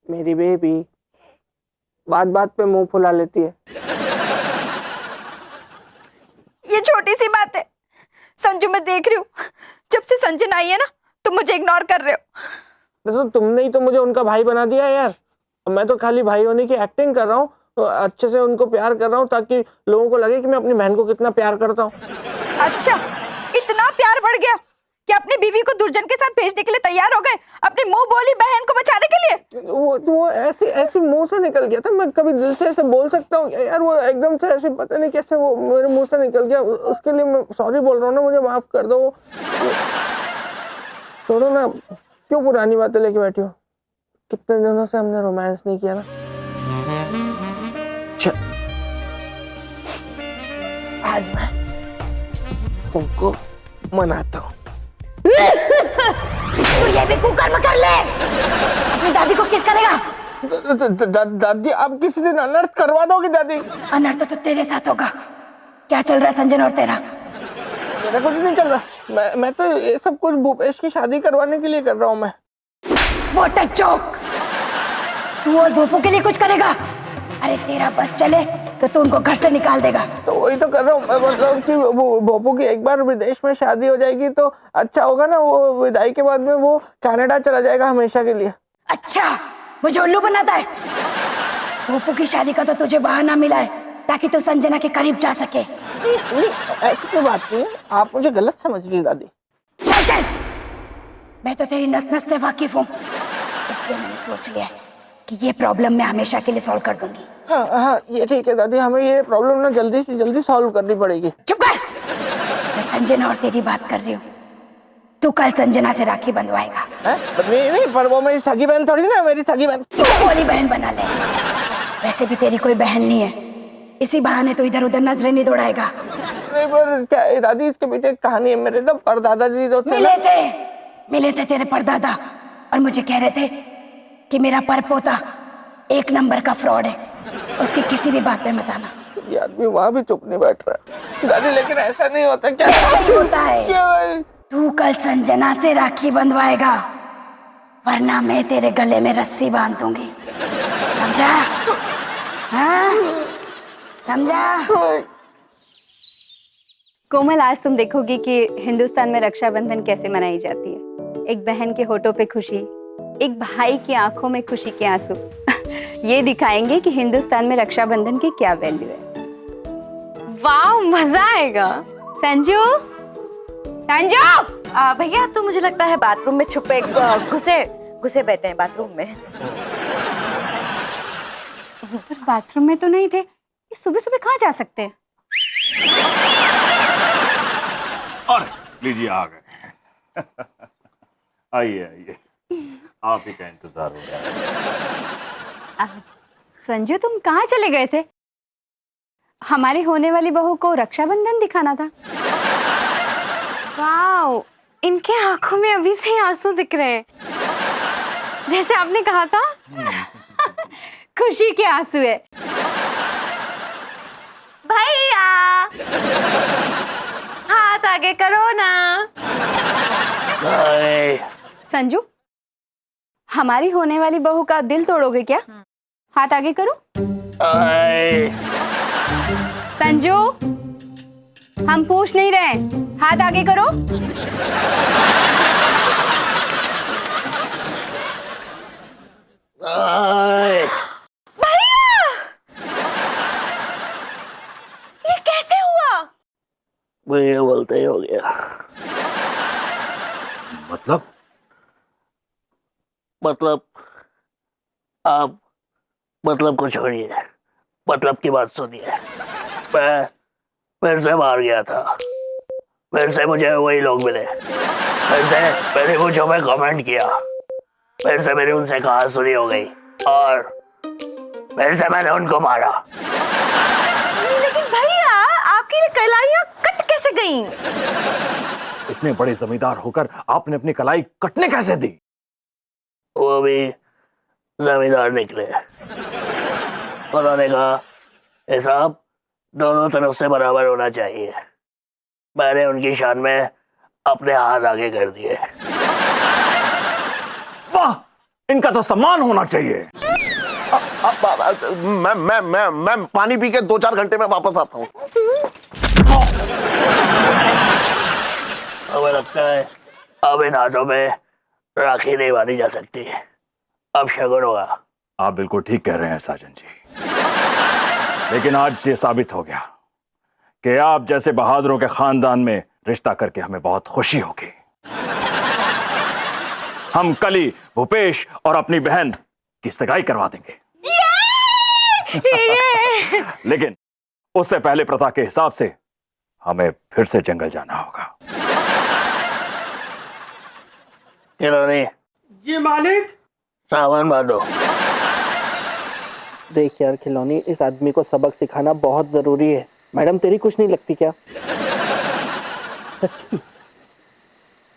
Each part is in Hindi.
मेरी बेबी बात बात पे मुंह फुला लेती है। ये छोटी सी बात है संजू, मैं देख रही हूँ जब से संजन आई है ना तुम मुझे इग्नोर कर रहे हो। तो तुमने ही तो मुझे उनका भाई बना दिया यार। मैं तो खाली भाई होने की एक्टिंग कर रहा हूँ, अच्छे से उनको प्यार कर रहा हूँ ताकि लोगों को लगे कि मैं अपनी बहन को कितना प्यार करता हूँ। अच्छा, इतना प्यार बढ़ गया कि अपनी बीवी को दुर्जन के साथ भेजने के लिए तैयार हो गए अपनी मुंह बोली बहन को बचाने के लिए। वो ऐसे मुंह से निकल गया था, मैं कभी दिल से ऐसे बोल सकता हूँ यार? वो एकदम से ऐसे पता नहीं कैसे वो मेरे मुंह से निकल गया, उसके लिए मैं सॉरी बोल रहा हूँ ना, मुझे माफ कर दो। छोड़ो ना, क्यों पुरानी बातें लेके बैठी हो? कितने दिनों से हमने रोमांस नहीं किया ना। आज मैं तुमको मनाता हूँ। तू ये भी कुकर्म कर ले, अपनी दादी को किस करेगा? दादी आप किसी दिन अनर्थ करवा दोगे दादी? अनर्थ तो तेरे साथ होगा। क्या चल रहा है संजन और तेरा? मेरा कुछ नहीं चल रहा, मैं तो ये सब कुछ भूपेश की शादी करवाने के लिए कर रहा हूँ। मैं व्हाट अ जोक! तू और भोपू के लिए कुछ करेगा? अरे तेरा बस चले तो तू उनको घर से निकाल देगा। तो वही तो कर रहा हूँ, मतलब कि भोपू की एक बार विदेश में शादी हो जाएगी तो अच्छा होगा ना, वो विदाई के बाद में वो कनाडा चला जाएगा हमेशा के लिए। अच्छा, मुझे उल्लू बनाता है? भोपू की शादी का तो तुझे बहाना मिला है ताकि तू संजना के करीब जा सके। नहीं, ऐसी कोई बात नहीं है, आप मुझे गलत समझ रही दादी। चल चल, मैं तो तेरी नस नस से वाकिफ हूँ, इसलिए मैंने सोच लिया है कि ये प्रॉब्लम मैं हमेशा के लिए सॉल्व कर दूंगी। हाँ, ये ठीक है दादी, हमें ये प्रॉब्लम ना जल्दी से जल्दी सॉल्व करनी पड़ेगी। चुप कर, मैं संजना और तेरी बात कर रही हूँ। तू कल संजना से राखी बंधवाएगा। नहीं, पर वो मेरी सगी बहन थोड़ी ना, मेरी सगी बहन। तू बोली बहन बना ले, वैसे भी तेरी कोई बहन नहीं है, इसी बहाने तो इधर उधर नजरें नहीं दौड़ाएगा। नहीं पर क्या है दादी, इसके पीछे एक कहानी है। मेरे तो परदादा जी तो मिले थे तेरे परदादा और मुझे कह रहे थे कि मेरा परपोता एक नंबर का फ्रॉड है, उसकी किसी भी बात पे मत आना। ये आदमी वहाँ भी चुप नहीं बैठ रहा दादी, लेकिन ऐसा नहीं होता। क्या ऐसा ही होता है? क्या? तू कल संजना से राखी बंधवाएगा, वरना मैं तेरे गले में रस्सी बांध दूंगी, समझा? हाँ, समझा? कोमल, आज तुम देखोगी कि हिंदुस्तान में रक्षाबंधन कैसे मनाई जाती है। एक बहन के होठों पे खुशी, एक भाई की आंखों में खुशी के आंसू ये दिखाएंगे कि हिंदुस्तान में रक्षाबंधन की क्या वैल्यू है। वाह, मजा आएगा। संजू, भैया तो मुझे लगता है बाथरूम में छुपे घुसे बैठे हैं बाथरूम में। पर बाथरूम में तो नहीं थे, ये सुबह सुबह कहाँ जा सकते हैं? अरे लीजिए, आ गए। आइए आइए, आप ही का इंतजार हो रहा है। संजू, तुम कहाँ चले गए थे? हमारी होने वाली बहू को रक्षाबंधन दिखाना था। वाह, इनके आंखों में अभी से आंसू दिख रहे हैं, जैसे आपने कहा था। खुशी के आंसू है। भैया हाथ आगे करो ना। संजू, हमारी होने वाली बहू का दिल तोड़ोगे क्या? हाथ आगे करो। संजू, हम पूछ नहीं रहे, हाथ आगे करो। भैया, ये कैसे हुआ? मुझे बोलते ही हो गया। मतलब आप मतलब को छोड़िए, मतलब की बात सुनिए। मैं फिर से बाहर गया था, फिर से मुझे वही लोग मिले, फिर से मेरी मुझों में कमेंट किया, फिर से मेरी उनसे कहा सुनी हो गई और फिर से मैंने उनको मारा। लेकिन भैया, आपकी ये कलाइयाँ कट कैसे गईं? इतने बड़े जमींदार होकर आपने अपनी कलाई कटने कैसे दी? वो भी जमींदार निकले, उन्होंने कहा हिसाब दोनों तरफ से बराबर होना चाहिए। मैंने उनकी शान में अपने हाथ आगे कर दिए। वाह, इनका तो सम्मान होना चाहिए। मैं पानी पी के 2-4 घंटे में वापस आता हूँ। हमें लगता है अब इन हाथों में राखी नहीं बांधी जा सकती। अब शगुन होगा। आप बिल्कुल ठीक कह रहे हैं साजन जी, लेकिन आज ये साबित हो गया कि आप जैसे बहादुरों के खानदान में रिश्ता करके हमें बहुत खुशी होगी। हम कल ही भूपेश और अपनी बहन की सगाई करवा देंगे। लेकिन उससे पहले प्रथा के हिसाब से हमें फिर से जंगल जाना होगा। खिलौने जी मालिक। सामान बांधो। देख यार खिलौनी, इस आदमी को सबक सिखाना बहुत जरूरी है। मैडम तेरी कुछ नहीं लगती क्या? सच्ची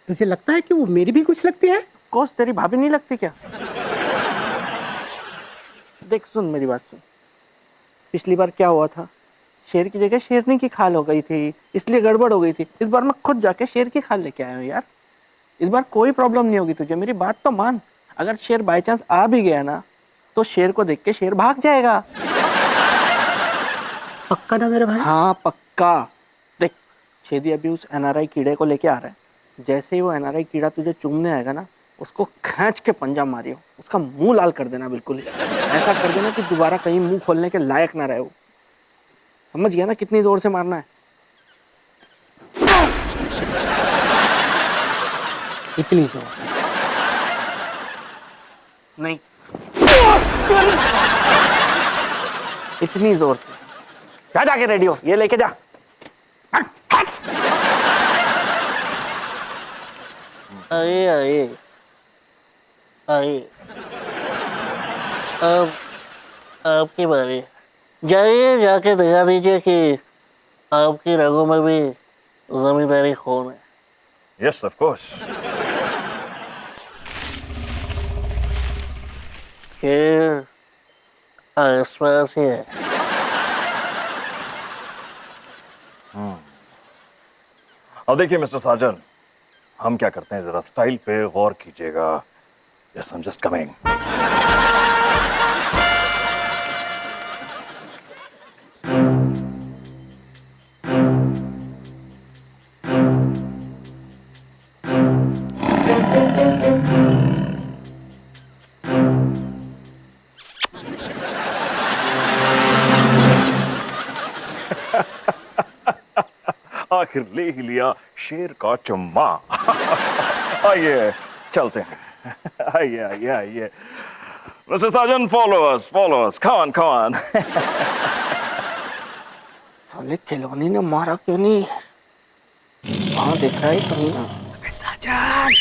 तुझे लगता है कि वो मेरी भी कुछ लगती है? कोस तेरी भाभी नहीं लगती क्या? देख सुन मेरी बात सुन। पिछली बार क्या हुआ था, शेर की जगह शेरनी की खाल हो गई थी, इसलिए गड़बड़ हो गई थी। इस बार मैं खुद जाके शेर की खाल लेके आया हूँ यार। इस बार कोई प्रॉब्लम नहीं होगी तुझे, मेरी बात तो मान। अगर शेर बाई चांस आ भी गया ना तो शेर को देख के शेर भाग जाएगा। पक्का ना मेरे भाई? हाँ पक्का। देख छेदी अभी उस एनआरआई कीड़े को लेके आ रहा है। जैसे ही वो एनआरआई कीड़ा तुझे चूमने आएगा ना, उसको खींच के पंजा मारियो, उसका मुंह लाल कर देना। बिल्कुल ही ऐसा कर देना कि दोबारा कहीं मुंह खोलने के लायक ना रहे वो। समझ गया ना कितनी जोर से मारना है? इतनी जोर से नहीं, इतनी जोर से। जा जाके रेडी हो, ये लेके जा। आइए आइए आइए, अब आपकी बारी। जाइए, जाके दिखा दीजिए कि आपकी रगों में भी जमींदारी खून है। Yes of course. शेर आसपास ही है। अब देखिए मिस्टर साजन, हम क्या करते हैं, जरा स्टाइल पे गौर कीजिएगा। Yes, I am just coming. आखिर ले ही लिया शेर का चुम्मा। आइए चलते हैं। आइए आइए आइए mister Sajan, follow us, come on come on. साले खिलौनी ने मारा क्यों नहीं? वहां दिख रहा है कहीं ना। साजन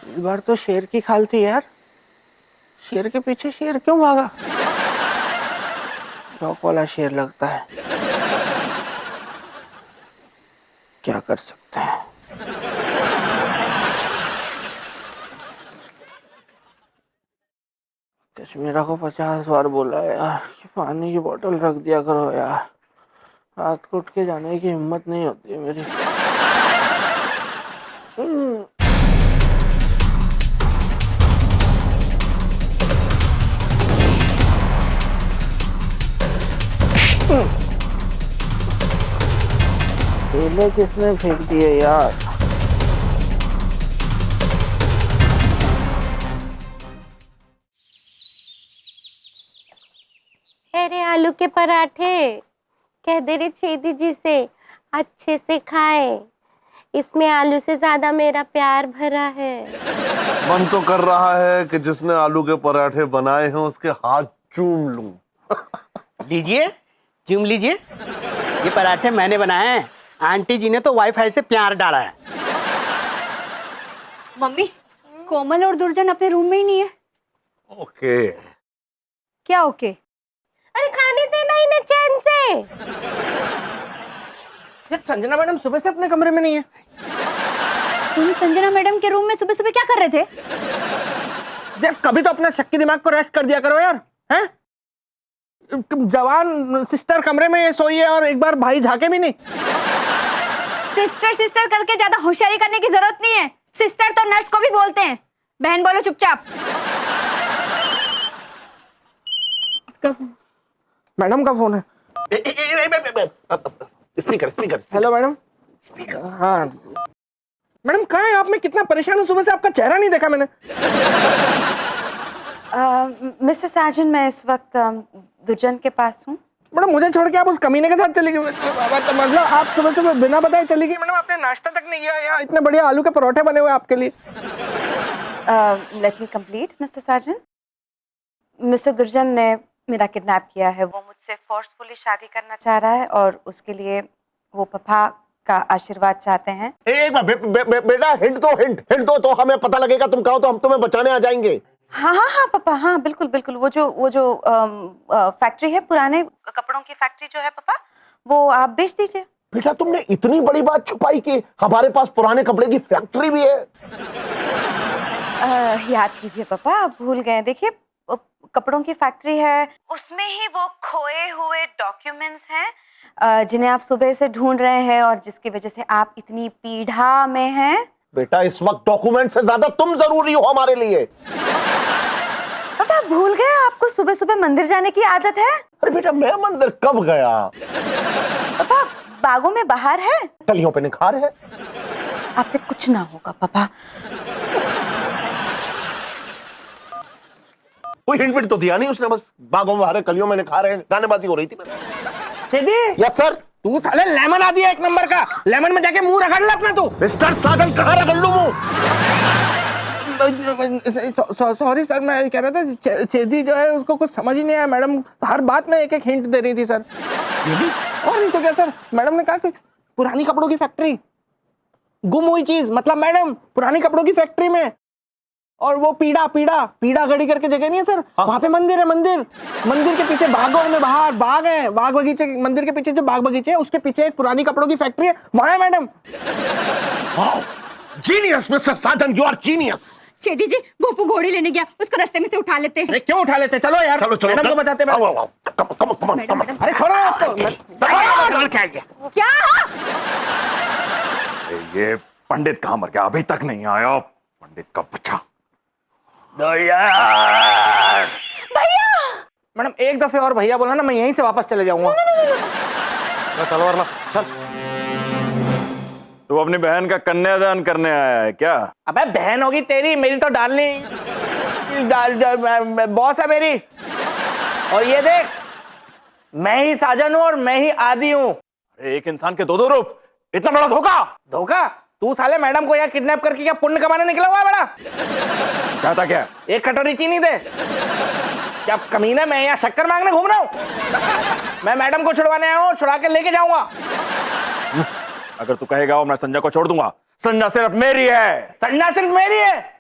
इस बार तो शेर की खाल थी यार। शेर के पीछे शेर क्यों भागा? चौक वाला शेर लगता है। क्या कर सकते हैं? कश्मीरा को 50 बार बोला है यार कि पानी की बोतल रख दिया करो यार। रात को उठ के जाने की हिम्मत नहीं होती है मेरी। केले किसने फेंक दिए यार? अरे आलू के पराठे कह दे रही छेदी जी से अच्छे से खाए, इसमें आलू से ज्यादा मेरा प्यार भरा है। मन तो कर रहा है कि जिसने आलू के पराठे बनाए हैं उसके हाथ चूम लूं। लीजिए, चूम लीजिए। ये पराठे मैंने बनाए हैं, आंटी जी ने तो वाईफाई से प्यार डाला है। मम्मी, कोमल और दुर्जन अपने रूम में ही नहीं है। ओके। क्या ओके? अरे खाने देना इन्हें चैन से। संजना मैडम सुबह से अपने कमरे में नहीं है। तुम संजना मैडम के रूम में सुबह सुबह क्या कर रहे थे? यार कभी तो अपना शक्की दिमाग को रेस्ट कर दिया करो यार, हैं? जवान सिस्टर कमरे में सोई है और एक बार भाई झाके भी नहीं। सिस्टर सिस्टर करके ज्यादा होशियारी करने की जरूरत नहीं है। सिस्टर तो नर्स को भी बोलते हैं। बहन बोलो चुपचाप। मैडम का फोन है। Speaker speaker hello madam. हाँ मैडम कहाँ है आप? मैं कितना परेशान हूँ, सुबह से आपका चेहरा नहीं देखा मैंने। मिस्टर साजन, मैं इस वक्त दुर्जन के पास हूँ। मैडम मुझे छोड़ के आप उस कमीने के साथ चली गई? मतलब आप सुबह सुबह बिना बताए चली गई? मैडम आपने नाश्ता तक नहीं किया? यहाँ इतने बढ़िया आलू के परोठे बने हुए आपके लिए। लेट मी कंप्लीट मिस्टर साजन। मिस्टर दुर्जन ने मेरा किडनैप किया है। वो मुझसे फोर्सफुली शादी करना चाह रहा है और उसके लिए वो पापा का आशीर्वाद चाहते हैं। एक बार बेटा हिंट दो तो हमें पता लगेगा। तुम कहो तो हम तुम्हें बचाने आ जाएंगे। हाँ हाँ हाँ पापा, हाँ बिल्कुल बिल्कुल। वो जो फैक्ट्री है, पुराने कपड़ों की फैक्ट्री जो है पापा, वो आप बेच दीजिए। बेटा तुमने इतनी बड़ी बात छुपाई कि हमारे पास पुराने कपड़े की फैक्ट्री भी है। याद कीजिए पापा, आप भूल गए। देखिए कपड़ों की फैक्ट्री है, उसमें ही वो खोए हुए डॉक्यूमेंट्स हैं जिन्हें आप सुबह से ढूंढ रहे हैं और जिसकी वजह से आप इतनी पीड़ा में हैं। बेटा इस वक्त डॉक्यूमेंट से ज्यादा तुम जरूरी हो हमारे लिए। पापा आप भूल गए, आपको सुबह सुबह मंदिर जाने की आदत है। अरे बेटा मैं मंदिर कब गया? पापा बागों में बाहर है, कलियों पे निखार है। आपसे कुछ ना होगा पापा। कोई हिंट विंट तो दिया नहीं उसने, बस बागों में बाहर है, कलियों में निखार है, गानेबाजी हो रही थी बस। Yes sir. तू साले लेमन आ दिया एक नंबर का। लेमन में जाके मुंह रगड़ ले अपना तू। मिस्टर साजन कहाँ रगड़ लूं मुंह? सॉरी सर, मैं कह रहा था छेदी जो है उसको कुछ समझ ही नहीं आया। मैडम हर बात में एक एक हिंट दे रही थी सर। और नहीं तो क्या सर, मैडम ने कहा कि पुरानी कपड़ों की फैक्ट्री, गुम हुई चीज, मतलब मैडम पुरानी कपड़ों की फैक्ट्री में, और वो पीड़ा गड़ी करके जगह नहीं है सर, वहां पे मंदिर है। मंदिर के पीछे बागों में बाहर बाग है, बाग बगीचे, मंदिर के पीछे जो बाग बगीचे है उसके पीछे एक पुरानी कपड़ों की फैक्ट्री है, वहां है madam. Genius mister Sajan, you are genius. चेटी जी भोपू घोड़ी लेने गया, उसको रास्ते में से उठा लेते हैं। अरे क्यों उठा लेते? चलो यार, चलो मैडम को बताते। अरे छोड़ो उसको। क्या? ये पंडित कहाँ मर गया? अभी तक नहीं आया पंडित का बच्चा। मैडम एक दफे और भैया बोला ना, मैं यहीं से वापस चले जाऊंगा। तलवार ला, चल। तू अपनी बहन का कन्यादान करने आया है क्या? अबे बहन होगी तेरी, मेरी तो डालनी बॉस है मेरी। और ये देख, मैं ही साजन हूं और मैं ही आदि हूं। अरे एक इंसान के दो रूप, इतना बड़ा धोखा। तू साले मैडम को यहाँ किडनैप करके क्या पुण्य कमाने निकला हुआ है बड़ा? चाहता क्या? एक कटोरी चीनी दे। क्या कमीना, मैं यहाँ शक्कर मांगने घूम रहा हूँ? मैं मैडम को छुड़वाने आया हूँ, छुड़ा के लेके जाऊंगा। अगर तू कहेगा और मैं संजय को छोड़ दूंगा। संजय सिर्फ मेरी है। संजना सिर्फ मेरी है,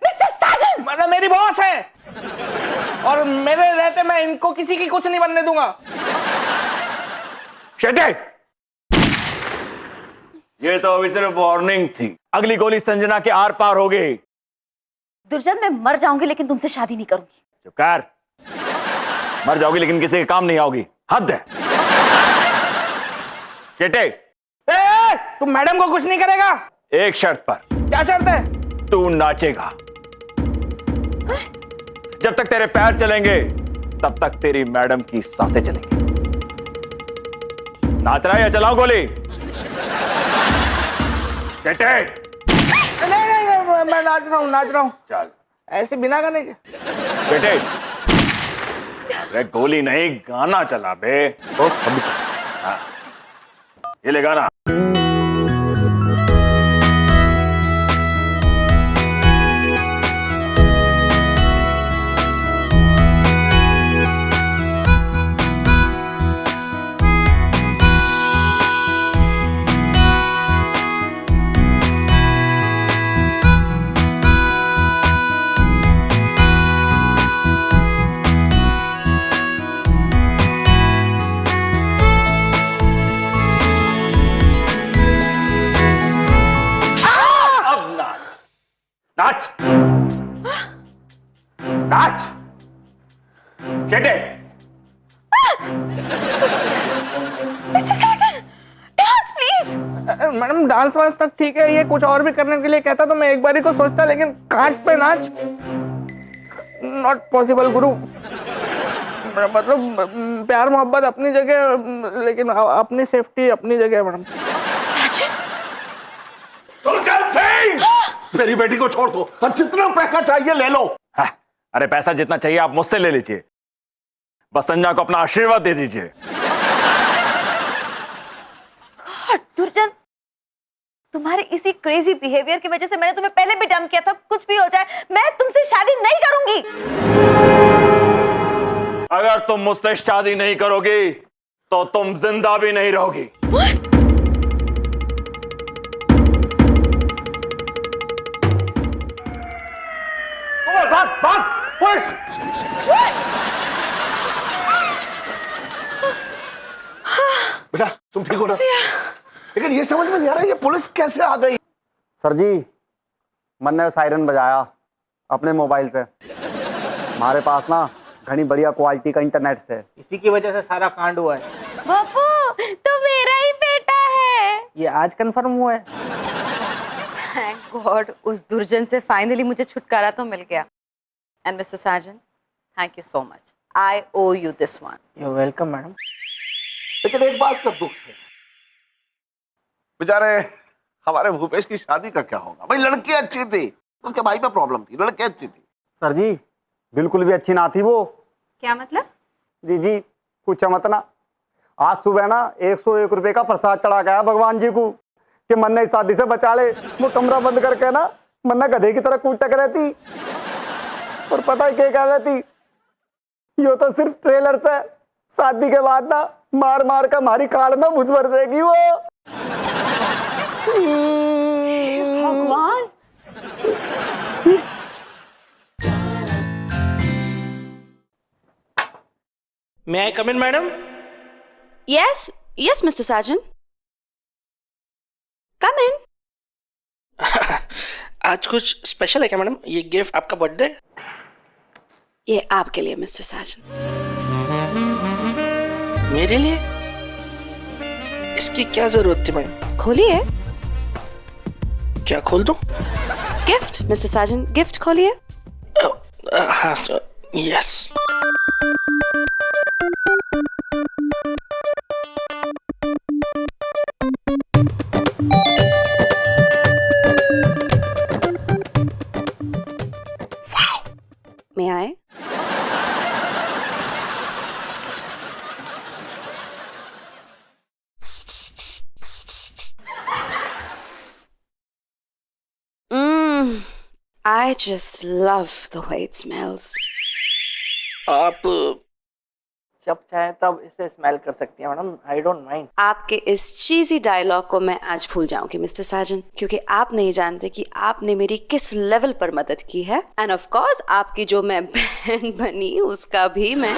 मतलब मेरी बॉस है, और मेरे रहते मैं इनको किसी की कुछ नहीं बनने दूंगा। शेटे, ये तो अभी सिर्फ वार्निंग थी, अगली गोली संजना के आर पार होगी। दुर्जन मैं मर जाऊंगी लेकिन तुमसे शादी नहीं करूंगी। चुप कर। मर जाओगी लेकिन किसी के काम नहीं आओगी, हद है। शेटे, तुम मैडम को कुछ नहीं करेगा? एक शर्त पर। क्या शर्त है? तू नाचेगा। जब तक तेरे पैर चलेंगे तब तक तेरी मैडम की सांसें चलेंगी। नाच रहा है या चलाओ गोली? बेटे नहीं, मैं नाच रहा हूँ। चल ऐसे बिना गाने के। बेटे, अरे गोली नहीं, गाना चला बे। हाँ, ये ले गाना। नाच नाच Get it! मैडम डांस वांस तक ठीक है, ये कुछ और भी करने के लिए कहता तो मैं एक बारी को सोचता, लेकिन कांच पे नाच नॉट पॉसिबल गुरु। मतलब प्यार मोहब्बत अपनी जगह, लेकिन अपनी सेफ्टी अपनी जगह है मैडम। दुर्जन सिंह, मेरी बेटी को छोड़ दो और जितना पैसा चाहिए ले लो। हाँ, अरे पैसा जितना चाहिए आप मुझसे ले लीजिए, बस संजना को अपना आशीर्वाद दे दीजिए। दुर्जन, तुम्हारे इसी क्रेजी बिहेवियर की वजह से मैंने तुम्हें पहले भी डम किया था, कुछ भी हो जाए मैं तुमसे शादी नहीं करूंगी। अगर तुम मुझसे शादी नहीं करोगी तो तुम जिंदा भी नहीं रहोगी। भाग भाग पुलिस! बेटा तुम ठीक हो ना? लेकिन ये समझ में नहीं आ रहा ये पुलिस कैसे आ गई? सर जी, मन ने सायरन बजाया अपने मोबाइल से। हमारे पास ना घनी बढ़िया क्वालिटी का इंटरनेट से, इसी की वजह से सारा कांड हुआ है। बापू तो मेरा ही बेटा है। ये आज कंफर्म हुआ है। थैंक गॉड, उस दुर्जन से फाइनली मुझे छुटकारा तो मिल गया। And mister Sajan, thank you so much, I owe you this one. You welcome madam. लेकिन एक बात का दुख है, बेचारे हमारे भूपेश की शादी का क्या होगा? भाई लड़की अच्छी थी, उसके भाई में प्रॉब्लम थी, लड़की अच्छी थी। सर जी बिल्कुल भी अच्छी ना थी वो। क्या मतलब? जी जी पूछा मत ना। आज सुबह ना 101 रुपए का प्रसाद चढ़ा गया भगवान जी को कि मन्ना इस शादी से बचा ले। वो कमरा बंद करके ना मन्ना गधे की तरह कूटक रहती, और पता है क्या कह रही थी? यो तो सिर्फ ट्रेलर से, शादी के बाद ना मार मार कर हमारी कार में घुस भर देगी वो। भगवान, May I come in, madam? yes yes Mr. Sargent, come in। आज कुछ स्पेशल है क्या मैडम? ये गिफ्ट आपका बर्थडे? ये आपके लिए मिस्टर साजन। मेरे लिए? इसकी क्या जरूरत थी मैडम? खोलिए। क्या खोल दूं? गिफ्ट मिस्टर साजन, गिफ्ट खोलिए। हाँ yes. May I? I just love the way it smells. आप जब चाहे तब इसे स्मेल कर सकती हैं मैडम, आई डोंट माइंड। आपके इस चीजी डायलॉग को मैं आज भूल जाऊंगी मिस्टर साजन, क्योंकि आप नहीं जानते कि आपने मेरी किस लेवल पर मदद की है। एंड ऑफ कोर्स आपकी जो मैं बहन बनी उसका भी मैं।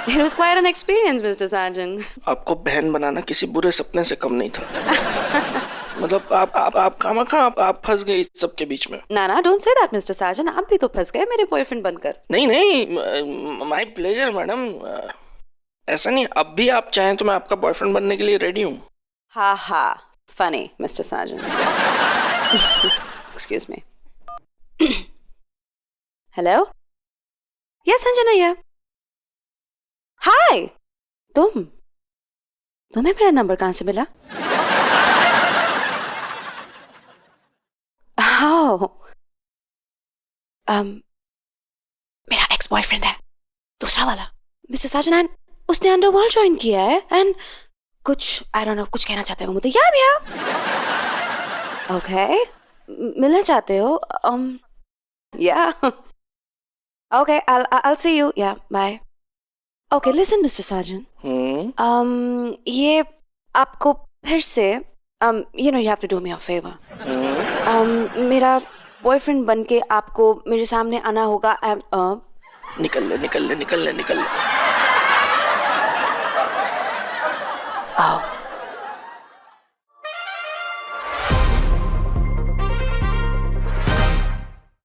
It was quite an experience, Mr. Sargent. आपको बहन बनाना किसी बुरे सपने से कम नहीं था। मतलब आप खामखा आप फंस गए इस सब के बीच में। ना डोंट से दैट मिस्टर साजन, आप भी तो फंस गए मेरे बॉयफ्रेंड बनकर। नहीं माय प्लेजर मैडम, ऐसा नहीं। अब भी आप चाहें तो मैं आपका बॉयफ्रेंड बनने के लिए रेडी हूँ। हा funny mister Sajan. Excuse me. Hello, yes Sanjana here. Hi, तुम्हें मेरा नंबर कहाँ से मिला? मेरा एक्स बॉयफ्रेंड है, दूसरा वाला मिस्टर साजन, एंड उसने अंडरवर्ल्ड ज्वाइन किया है एंड कुछ आई डोंट नो, कुछ कहना चाहते हो मुझे? या भैया ओके, मिलना चाहते हो? या okay, I'll see you, yeah, bye. Okay, listen Mr. Sargent, ये आपको फिर से you know you have to do me a favor. मेरा बॉयफ्रेंड बन के आपको मेरे सामने आना होगा। निकल ले।